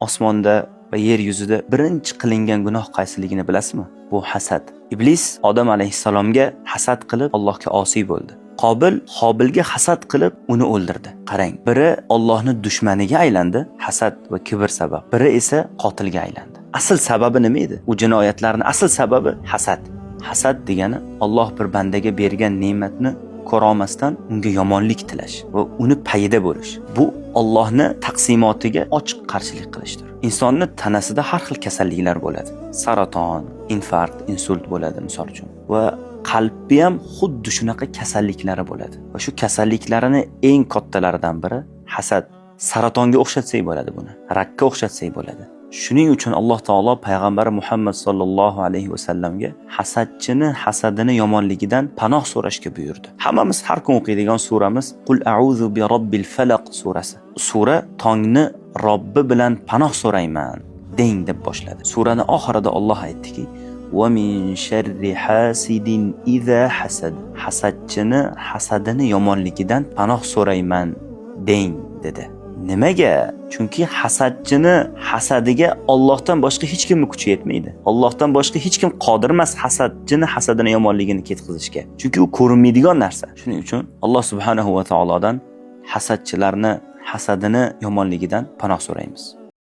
osmonda va yer yuzida birinchi qilingan gunoh qaysiligini bilasizmi? Bu hasad. Iblis Odam alayhissalomga hasad qilib Allohga osiy bo'ldi. Qobil Hobilga hasad qilib uni o'ldirdi. Qarang, biri Allohning dushmaniga aylandi, hasad va kibr sabab. Biri esa qotilga aylandi. Asl sababi nima edi? U jinoyatlarning asl sababi hasad. Hasad degani Alloh bir bandaga bergan ne'matni ko'ra olmasdan unga yomonlik tilash va uni payida bo'lish. Bu Allohning taqsimotiga ochiq qarshilik qilishdir. Insonning tanasida har xil kasalliklar bo'ladi. Saraton, infarkt, insult bo'ladi misol uchun. Va qalbda ham xuddi shunaqa kasalliklari bo'ladi. Va shu kasalliklarini eng kattalaridan biri hasad. Saratonga o'xshatsak bo'ladi buni. Rakka o'xshatsak bo'ladi. Shuning uchun Alloh taolo payg'ambari Muhammad sallallohu alayhi va sallamga hasadchini hasadini yomonligidan panoh so'rashga buyurdi. Hammamiz har kun o'qiydigan suramiz Qul a'udhu bi robbil falaq surasi. Sura tongni Robbi bilan panoh so'rayman deng deb boshladi. Suraning oxirida Alloh aytdiki: "Va min sharri hasidin idza hasad." Hasadchini hasadini yomonligidan panoh so'rayman deng dedi. Nimaga? Chunki hasadchini hasadiga Allohdan boshqa hech kimni kuchi yetmaydi. Allohdan boshqa hech kim qodir emas hasadchini hasadini yomonligini ketkazishga. Chunki u ko'rinmaydigan narsa. Shuning uchun Alloh subhanahu va taolodan hasadchilarni hasadini yomonligidan panoh so'raymiz.